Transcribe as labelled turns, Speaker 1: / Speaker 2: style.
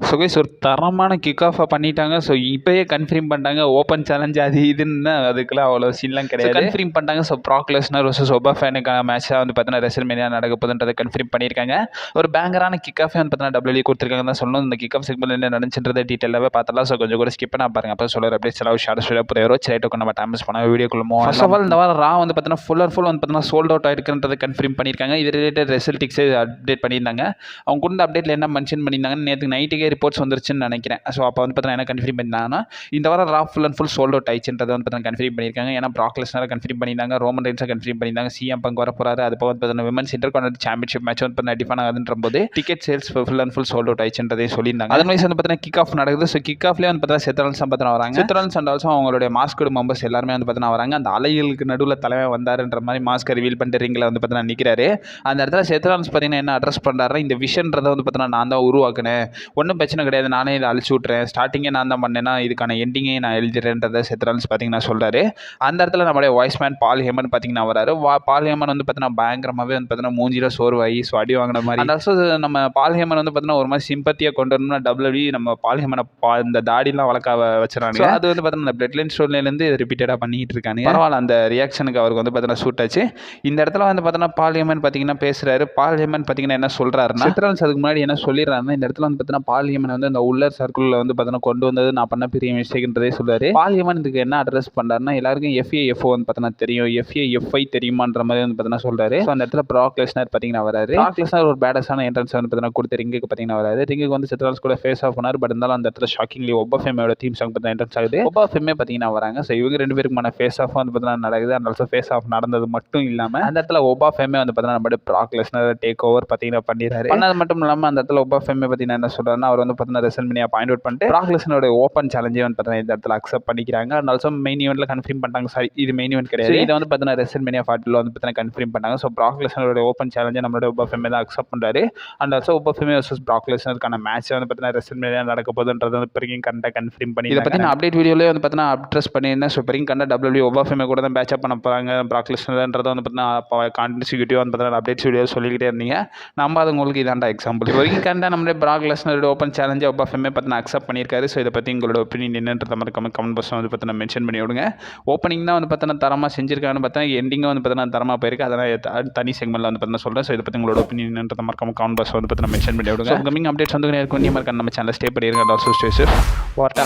Speaker 1: So guys ஒரு தரமான kick ஆஃபாக பண்ணிட்டாங்க. ஸோ இப்போயே கன்ஃபார்ம் பண்ணிட்டாங்க ஓப்பன் சேலஞ்ச் அது இதுன்னு அதுக்கெல்லாம் அவ்வளோ சீன்லாம் கிடையாது. கன்ஃபார்ம் பண்ணிட்டாங்க. ஸோ ப்ராக் லெஸ்னர் வர்சஸ் ஒபா ஃபேனுக்கான மேட்சாக வந்து பார்த்தீங்கன்னா ரெசல்மேனியா நடக்க போகுதுன்றதை கன்ஃபார்ம் பண்ணியிருக்காங்க. ஒரு பேங்கரான கிக் ஆஃபே வந்து பார்த்தீங்கன்னா டபிள்யூ கொடுத்துருக்காங்க தான் சொல்லணும். இந்த கிக் ஆஃப் செக்மெண்ட் என்ன நடந்துச்சுன்றதை டீட்டெயிலாகவே பார்த்தலாம். ஸோ கொஞ்சம் கூட ஸ்கிப் பண்ண பாருங்க. அப்போ சொல்கிற அப்படியே சில ஷார்ட் புரியாரோ சரிட்டு நம்ம டைம் மிஸ் பண்ண வீடியோக்குள்ள ஃபர்ஸ்ட் ஆஃப் ஆல் இந்த வாரம் ரா வந்து பார்த்தீங்கன்னா ஃபுல் வந்து பார்த்தீங்கன்னா சோல்ட் அவுட் ஆகிருக்குன்றதை கன்ஃபார்ம் பண்ணியிருக்காங்க. இது ரிலேட்டட் ரிசல்ட்டிக்ஸே அப்டேட் பண்ணியிருந்தாங்க. அவங்க கூட அப்டேட்டில் என்ன மென்ஷன் பண்ணியிருந்தாங்கன்னு நேற்று நைட்டுக்கே ரிப்போர்ட்ஸ் வந்துருச்சுன்னு நினைக்கிறேன். ஸோ அப்போ வந்து பார்த்தீங்கன்னா என்ன கன்ஃபார்ம் பண்ணியிருந்தாங்கன்னா இந்த வாரம் Raw full and full sold out ஆயிடுச்சுன்றதை வந்து பார்த்தீங்கன்னா கன்ஃபார்ம் பண்ணியிருக்காங்க. ஏன்னா ப்ராக் லெஸ்னரை கன்ஃபார்ம் பண்ணியிருந்தாங்க, ரோமன் ரெயின்ஸை கன்ஃபார்ம் பண்ணியிருந்தாங்க, சிஎம் பங்க் வர போகிறாரு. அது போக வந்து பார்த்தீங்கன்னா விமன்ஸ் இன்டர்கான்டினென்டல் சாம்பியன்ஷிப் மேட்ச் வந்து பார்த்தீங்கன்னா டிஃபன் ஆகுதுன்ற போது ticket sales full and full sold out ஆயிடுச்சுன்றதையும் சொல்லியிருந்தாங்க. அதர்வைஸ் வந்து பார்த்தீங்கன்னா கிக் ஆஃப் நடக்குது. ஸோ கிக் ஆஃப்லேயே வந்து பார்த்தீங்கன்னா செத்ரான்ஸ் பார்த்தீங்கன்னா வராங்க. செத்ரான்ஸ் அண்ட் ஆல்சோ அவங்களுடைய மாஸ்கோட மெம்பர்ஸ் எல்லாருமே வந்து பார்த்தீங்கன்னா வராங்க. அந்த அலைகளுக்கு நடுவில் தலைவன் வந்தாருன்ற மாதிரி மாஸ்க் ரிவீல் பண்ணிட்டு ரிங்கில் வந்து பார்த்தீங்கன்னா நிற்கிறாரு. அந்த இடத்துல செத்ரான்ஸ் பார்த்தீங்கன்னா என்ன அட்ரஸ் பண்ணுறாரு, இந்த விஷன்றதை வந்து பார்த்தீங்கன்னா நான் தான் உருவாக்குனேன், ஒன்றும் பிரச்சனை கிடையாது, நானே இதை அழிச்சு விட்றேன், ஸ்டார்டிங்கே நான் தான் பண்ணேன்னா இதுக்கான எண்டிங்கே நான் எழுதிடுறேன்றதை செத்ரான்ஸ் பார்த்தீங்கன்னா சொல்கிறாரு. அந்த இடத்துல நம்மளுடைய வாய்ஸ்மேன் பால் ஹேமன் பார்த்தீங்கன்னா வராரு. பால் ஹேமன் வந்து பார்த்தீங்கன்னா பயங்கரமாகவே வந்து பார்த்தீங்கன்னா மூஞ்சில சோர்வாகி ஸோ அடி வாங்கின மாதிரி. அந்த ஆல்சோ நம்ம பால் ஹேமன் வந்து பார்த்தீங்கன்னா ஒரு மாதிரி சிம்பத்தியாக கொண்டு வரணும்னா டபிள்யூ நம்ம பால் ஹேமனை இந்த தாடிலாம் வளர்க்க வச்சுறாங்க. அது வந்து பார்த்தீங்கன்னா பிளட் லைன் ஸ்டோர்லேருந்து ரிப்பீட்டடாக பண்ணிட்டு இருக்காங்க. பரவாயில்ல, அந்த ரியாக்ஷனுக்கு அவருக்கு வந்து பார்த்தீங்கன்னா சூட் ஆச்சு. இந்த இடத்துல வந்து பார்த்தீங்கன்னா பால் ஹேமன் பார்த்தீங்கன்னா பேசுறாரு. பால் ஹேமன் பார்த்தீங்கன்னா என்ன சொல்றாருன்னா, செத்ரான்ஸ் அதுக்கு முன்னாடி என்ன சொல்லிடுறாருன்னா, இந்த இடத்துல வந்து பார்த்தீங்கன்னா பால் ஹேமன் வந்து அந்த உள்ளர் சர்க்கிளில் வந்து பார்த்தீங்கன்னா கொண்டு வந்தது நான் பண்ண பெரிய மிஸ்டேக்ன்றதே சொல்றாரு. பால் ஹேமன் இதுக்கு என்ன அட்ரஸ் பண்றாருன்னா, எல்லாருக்கும் எஃப்ஏ வந்து பார்த்தீங்கன்னா தெரியும், எஃப்ஐ தெரியுமான்ற மாதிரி வந்து பார்த்தீங்கன்னா சொல்றாரு. ஸோ அந்த இடத்துல ப்ராக் லெஸ்னர் பார்த்தீங்கன்னா வராரு. ப்ராக் லெஸ்னர் ஒரு பேடஸான என்ட்ரன்ஸ் வந்து பார்த்தீங்கன்னா கொடுத்து ரிங்குக்கு பார்த்தீங்கன்னா வராது. ரிங்குக்கு வந்து செத்ரான்ஸ் கூட ஃபேஸ் ஆஃப் பண்ணார். பட் இருந்தாலும் அந்த இடத்துல ஷாக்கிங்லி ஒபா ஃபேமோட தீம் சாங் பார்த்தீங்கன்னா என்ட்ரன்ஸ் ஆகுது. ஒபா ஃபேமே பார்த்தீங்கன்னா வராங்க. ஸோ இவங்க ரெண்டு பேருக்குமான ஃபேஸ் ஆஃப் வந்து பார்த்தீங்கன்னா நடக்குது. அந்த ஆல்சோ ஃபேஸ் ஆஃப் நடந்தது மட்டும் இல்லாமல் அந்த இடத்துல ஒபா ஃபேமே வந்து பார்த்தீங்கன்னா நம்ம ப்ராக் லெஸ்னர் டேக் ஓவர் பார்த்தீங்கன்னா பண்ணிடுறாரு. பண்ணது மட்டும் இல்லாமல் அந்த இடத்துல ஒபா ஃபேமே பார்த்தீங்கன்னா என்ன சொல்றாருன்னா, அவர் வந்து பார்த்தீங்கன்னா ரெசல்மேனியா பாயிண்ட் அவுட் பண்ணிட்டு ப்ராக் லெஸ்னரோட ஓப்பன் சேலஞ்சே வந்து பார்த்தீங்கன்னா இந்த இடத்துல அக்செப்ட் பண்ணிக்கிறாங்க. அண்ட் ஆல்சோ மெயின் ஈவெண்ட்ல கன்ஃபார்ம் பண்ணிட்டாங்க. சாரி, இது மெயின் ஈவெண்ட் கிடையாது, இதை வந்து பார்த்தீங்கன்னா ரெசல்மேனியா 40 வந்து பார்த்தீங்கன்னா கன்ஃபார்ம் பண்ணாங்க. ஸோ ப்ராக் லெஸ்னரோட ஓப்பன் சேலஞ்சை நம்மளோட ஒபா ஃபேமே தான் அக்செப்ட் பண்றாரு. And also Oba Femi versus Brock லெஸ்னருக்கான மேட்ச் வந்து பார்த்தீங்கன்னா ரெசல்மேனியா நடக்க போகுதுன்றது வந்து பெரிய கரெக்டாக கன்ஃபார்ம் பண்ணி இதை பற்றி நான் அப்டேட் வீடியோலேயே வந்து பார்த்தீங்கன்னா அட்ரஸ் பண்ணியிருந்தேன். ஸோ பெரிய கண்ட டபிள்யூ ஒபா ஃபேமே கூட தான் பேட்ச் அப் பண்ண போகிறாங்க ப்ராக் லெஸ்னர்ன்றதை வந்து பார்த்தீங்கன்னா கான்டினியூட்டிவாக வந்து பார்த்தீங்கன்னா அப்டேட்ஸ் வீடியோ சொல்லிக்கிட்டே இருந்தீங்க. நம்ம அது உங்களுக்கு இதாண்டா எக்ஸாம்பிள். வரைக்கும் கண்ட நம்மளே ப்ராக் லெஸ்னரோட ஓப்பன் சேலஞ்சை ஒபா ஃபேமே பார்த்தீங்கன்னா அக்செப்ட் பண்ணியிருக்காரு. ஸோ இதை பற்றி உங்களோட ஒப்பீனியன் என்னன்றத மாதிரி கமெண்ட் பாக்ஸ் வந்து பார்த்தீங்கன்னா மென்ஷன் பண்ணி விடுங்க. ஓப்பனிங் தான் வந்து பார்த்தீங்கன்னா தரமாக செஞ்சிருக்கான்னு பார்த்தா எண்டிங்காக வந்து பார்த்தீங்கன்னா தரமாக போயிருக்கு. அதெல்லாம் தனி செக்மெண்ட்டில் வந்து பார்த்தீங்கன்னா சொல்கிறேன். ஸோ இதை பற்றி உங்களோட ஒப்பீனியன் என்னன்றத மாதிரி கமெண்ட் பாக்ஸ் வந்து பார்த்தீங்கன்னா மென்ஷன் பண்ணி விடுங்க. கமிங் அப்டேட்ஸ் வந்து இருக்கும். நம்ம சேனல் ஸ்டே பண்ணிடுங்க. Also stay safe. வாட்டா